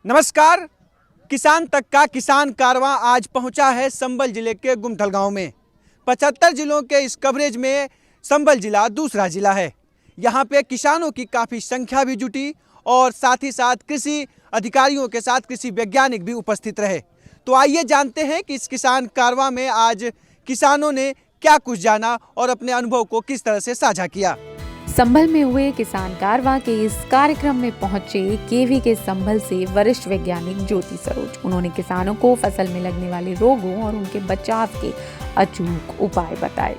नमस्कार। किसान तक का किसान कारवां आज पहुंचा है संभल जिले के गुमथल गांव में। 75 जिलों के इस कवरेज में संभल जिला दूसरा जिला है। यहां पे किसानों की काफ़ी संख्या भी जुटी और साथ ही साथ कृषि अधिकारियों के साथ कृषि वैज्ञानिक भी उपस्थित रहे। तो आइए जानते हैं कि इस किसान कारवां में आज किसानों ने क्या कुछ जाना और अपने अनुभव को किस तरह से साझा किया। संभल में हुए किसान कारवां के इस कार्यक्रम में पहुंचे केवी के संभल से वरिष्ठ वैज्ञानिक ज्योति सरोज। उन्होंने किसानों को फसल में लगने वाले रोगों और उनके बचाव के अचूक उपाय बताए।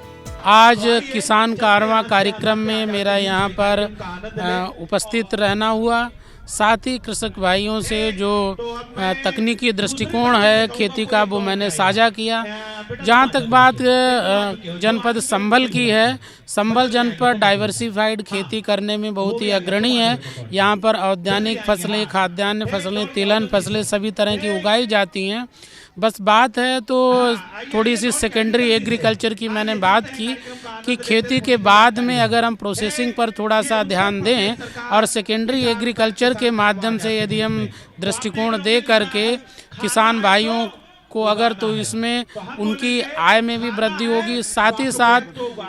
आज किसान कारवां कार्यक्रम में मेरा यहाँ पर उपस्थित रहना हुआ। साथ ही कृषक भाइयों से जो तकनीकी दृष्टिकोण है खेती का वो मैंने साझा किया। जहाँ तक बात जनपद संभल की है, संभल जनपद डाइवर्सिफाइड खेती करने में बहुत ही अग्रणी है। यहाँ पर औद्यानिक फसलें, खाद्यान्न फसलें, तिलहन फसलें सभी तरह की उगाई जाती हैं। बस बात है तो थोड़ी सी सेकेंडरी एग्रीकल्चर की मैंने बात की कि खेती के बाद में अगर हम प्रोसेसिंग पर थोड़ा सा ध्यान दें और सेकेंडरी एग्रीकल्चर के माध्यम से यदि हम दृष्टिकोण दे करके किसान भाइयों को अगर तो इसमें उनकी आय में भी वृद्धि होगी। साथ ही साथ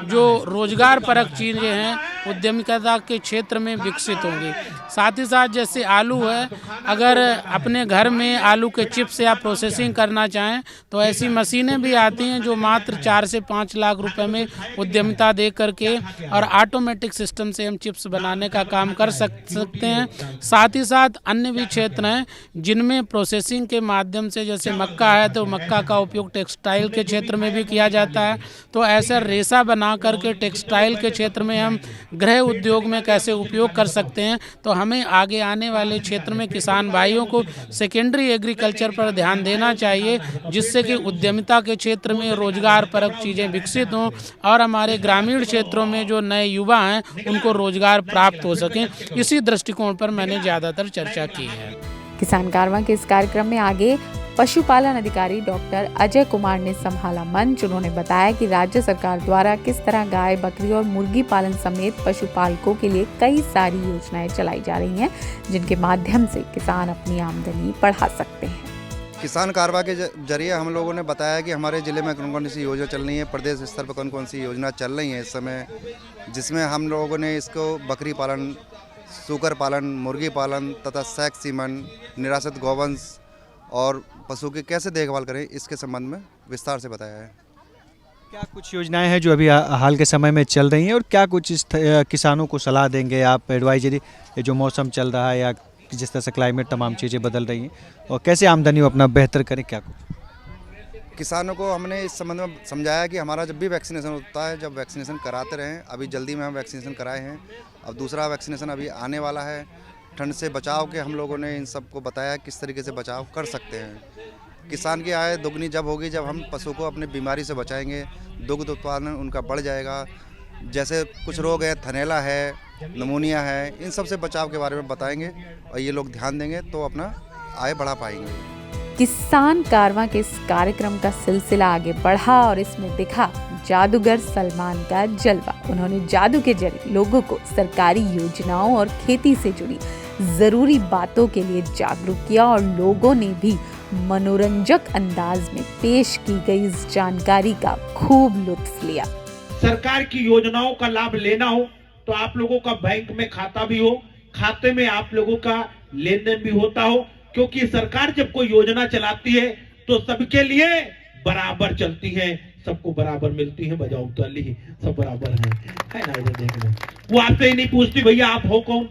जो रोजगार परक चीज़ें हैं उद्यमिता के क्षेत्र में विकसित होंगी। साथ ही साथ जैसे आलू है, अगर अपने घर में आलू के चिप्स या प्रोसेसिंग करना चाहें तो ऐसी मशीनें भी आती हैं जो मात्र 4 से 5 लाख रुपए में उद्यमिता दे करके और ऑटोमेटिक सिस्टम से हम चिप्स बनाने का काम कर सकते हैं। साथ ही साथ अन्य भी क्षेत्र हैं जिनमें प्रोसेसिंग के माध्यम से, जैसे मक्का है तो मक्का का उपयोग टेक्सटाइल के क्षेत्र में भी किया जाता है। तो ऐसा रेशा बना करके टेक्सटाइल के क्षेत्र में हम गृह उद्योग में कैसे उपयोग कर सकते हैं। तो हमें आगे आने वाले क्षेत्र में किसान भाइयों को सेकेंडरी एग्रीकल्चर पर ध्यान देना चाहिए, जिससे कि उद्यमिता के क्षेत्र में रोजगार परक चीज़ें विकसित हों और हमारे ग्रामीण क्षेत्रों में जो नए युवा हैं उनको रोजगार प्राप्त हो सकें। इसी दृष्टिकोण पर मैंने ज़्यादातर चर्चा की है। किसान कारवां के इस कार्यक्रम में आगे पशुपालन अधिकारी डॉक्टर अजय कुमार ने संभाला मंच। उन्होंने बताया कि राज्य सरकार द्वारा किस तरह गाय, बकरी और मुर्गी पालन समेत पशुपालकों के लिए कई सारी योजनाएं चलाई जा रही हैं, जिनके माध्यम से किसान अपनी आमदनी बढ़ा सकते हैं। किसान कारवां के जरिए हम लोगों ने बताया कि हमारे ज़िले में कौन कौन सी योजना चल रही है, प्रदेश स्तर पर कौन कौन सी योजना चल रही है इस समय, जिसमें हम लोगों ने इसको बकरी पालन, सूकर पालन, मुर्गी पालन तथा सैक सीमन, निराश्रित गौवंश और पशु की कैसे देखभाल करें इसके संबंध में विस्तार से बताया है। क्या कुछ योजनाएं हैं जो अभी हाल के समय में चल रही हैं और क्या कुछ किसानों को सलाह देंगे आप, एडवाइजरी, ये जो मौसम चल रहा है या जिस तरह से क्लाइमेट तमाम चीज़ें बदल रही हैं और कैसे आमदनी अपना बेहतर करें, क्या कुछ किसानों को हमने इस संबंध में समझाया कि हमारा जब भी वैक्सीनेशन होता है, जब वैक्सीनेशन कराते रहें। अभी जल्दी में हम वैक्सीनेशन कराए हैं, अब दूसरा वैक्सीनेशन अभी आने वाला है। ठंड से बचाव के हम लोगों ने इन सबको बताया किस तरीके से बचाव कर सकते हैं। किसान की आय दोगुनी जब होगी जब हम पशु को अपनी बीमारी से बचाएंगे, दुग्ध उत्पादन उनका बढ़ जाएगा। जैसे कुछ रोग है, थनैला है, नमूनिया है, इन सब से बचाव के बारे में बताएंगे और ये लोग ध्यान देंगे तो अपना आय बढ़ा पाएंगे। किसान कारवां के इस कार्यक्रम का सिलसिला आगे बढ़ा और इसमें दिखा जादूगर सलमान का जलवा। उन्होंने जादू के जरिए लोगों को सरकारी योजनाओं और खेती से जुड़ी जरूरी बातों के लिए जागरूक किया और लोगों ने भी मनोरंजक अंदाज में पेश की गई इस जानकारी का खूब लुत्फ लिया। सरकार की योजनाओं का लाभ लेना हो तो आप लोगों का बैंक में खाता भी हो, खाते में आप लोगों का लेन देन भी होता हो, क्योंकि सरकार जब कोई योजना चलाती है तो सबके लिए बराबर चलती है, सबको बराबर मिलती है। बजाओ ताली, सब बराबर है ना। इधर देखना, वो आपसे ही नहीं पूछती भैया आप हो कौन,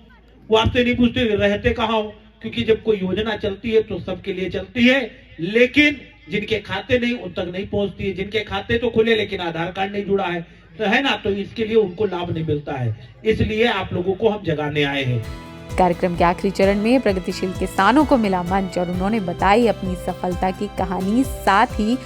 वो आपसे नहीं पूछती रहते कहाँ हो, क्योंकि जब कोई योजना चलती है तो सबके लिए चलती है। लेकिन जिनके खाते नहीं उन तक नहीं पहुंचती है। जिनके खाते तो खुले लेकिन आधार कार्ड नहीं जुड़ा है तो है ना, तो इसके लिए उनको लाभ नहीं मिलता है। इसलिए आप लोगों को हम जगाने आए हैं। कार्यक्रम के आखिरी चरण में प्रगतिशील किसानों को मिला मंच और उन्होंने बताई अपनी सफलता की कहानी, साथ ही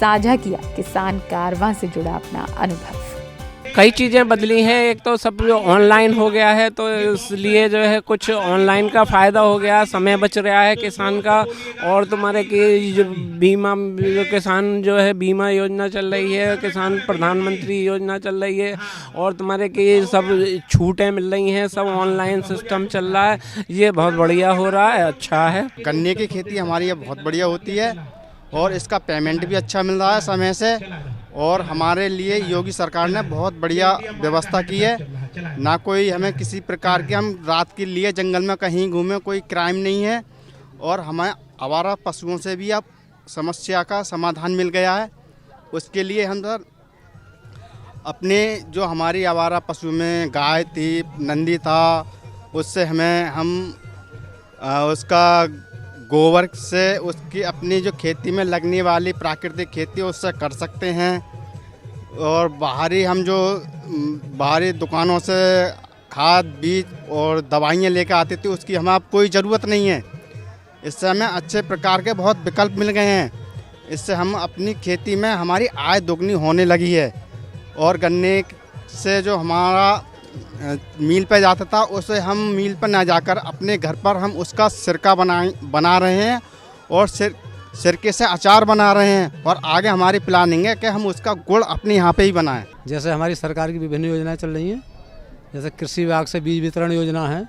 साझा किया किसान कारवां से जुड़ा अपना अनुभव। कई चीज़ें बदली हैं। एक तो सब जो ऑनलाइन हो गया है, तो इसलिए जो है कुछ ऑनलाइन का फ़ायदा हो गया, समय बच रहा है किसान का। और तुम्हारे की जो बीमा, जो किसान जो है बीमा योजना चल रही है, किसान प्रधानमंत्री योजना चल रही है, और तुम्हारे की सब छूटें मिल रही हैं, सब ऑनलाइन सिस्टम चल रहा है। ये बहुत बढ़िया हो रहा है, अच्छा है। गन्ने की खेती हमारी ये बहुत बढ़िया होती है और इसका पेमेंट भी अच्छा मिल रहा है समय से। और हमारे लिए योगी सरकार ने बहुत बढ़िया व्यवस्था की है। ना कोई हमें किसी प्रकार के, हम रात के लिए जंगल में कहीं घूमें, कोई क्राइम नहीं है। और हमें आवारा पशुओं से भी अब समस्या का समाधान मिल गया है। उसके लिए हम सर अपने जो हमारी आवारा पशु में गाय थी, नंदी था, उससे हम उसका गोबर से उसकी अपनी जो खेती में लगने वाली प्राकृतिक खेती उससे कर सकते हैं। और हम जो बाहरी दुकानों से खाद, बीज और दवाइयाँ लेकर आते थे, उसकी हमें अब कोई ज़रूरत नहीं है। इससे हमें अच्छे प्रकार के बहुत विकल्प मिल गए हैं। इससे हम अपनी खेती में हमारी आय दोगुनी होने लगी है। और गन्ने से जो हमारा मील पे जाता था, उसे हम मील पर ना जाकर अपने घर पर हम उसका सिरका बना रहे हैं और सिरके से अचार बना रहे हैं। और आगे हमारी प्लानिंग है कि हम उसका गुड़ अपने यहाँ पे ही बनाएं। जैसे हमारी सरकार की विभिन्न योजनाएं चल रही हैं, जैसे कृषि विभाग से बीज वितरण योजना है,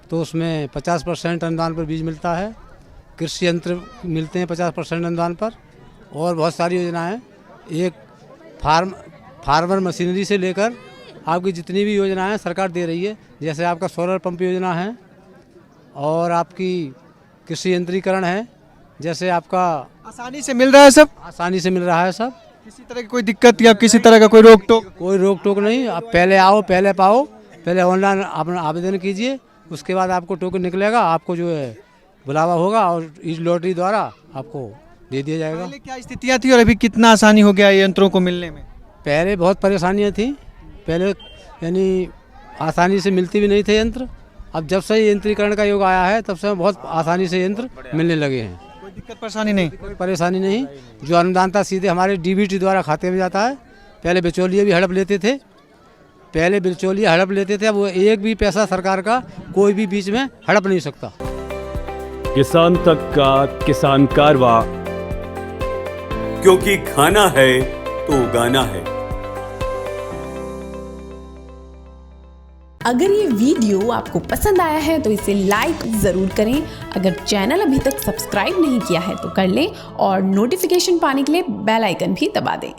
तो उसमें 50% अनुदान पर बीज मिलता है। कृषि यंत्र मिलते हैं 50% अनुदान पर। और बहुत सारी योजनाएं हैं। एक फार्मर मशीनरी से लेकर आपकी जितनी भी योजनाएं सरकार दे रही है, जैसे आपका सोलर पंप योजना है और आपकी कृषि यंत्रीकरण है, जैसे आपका आसानी से मिल रहा है सब, आसानी से मिल रहा है सब। किसी तरह की कोई दिक्कत या किसी तरह का कोई रोक टोक? कोई रोक टोक नहीं। आप पहले आओ, पहले पाओ, पहले ऑनलाइन अपना आवेदन कीजिए, उसके बाद आपको टोकन निकलेगा, आपको जो है बुलावा होगा और इस लॉटरी द्वारा आपको दे दिया जाएगा। पहले क्या स्थितियाँ थी और अभी कितना आसानी हो गया यंत्रों को मिलने में? पहले बहुत परेशानियाँ थी। पहले यानी आसानी से मिलती भी नहीं थे यंत्र। अब जब से यंत्रीकरण का युग आया है, तब से बहुत आसानी से यंत्र मिलने लगे हैं। कोई दिक्कत परेशानी नहीं? कोई परेशानी नहीं। जो अनुदान था सीधे हमारे डीबीटी द्वारा खाते में जाता है। पहले बिचौलिए भी हड़प लेते थे, अब वो एक भी पैसा सरकार का कोई भी बीच में हड़प नहीं सकता। किसान तक का किसान कारवा, क्योंकि खाना है तो उगाना है। अगर ये वीडियो आपको पसंद आया है तो इसे लाइक ज़रूर करें। अगर चैनल अभी तक सब्सक्राइब नहीं किया है तो कर लें और नोटिफिकेशन पाने के लिए बेल आइकन भी दबा दें।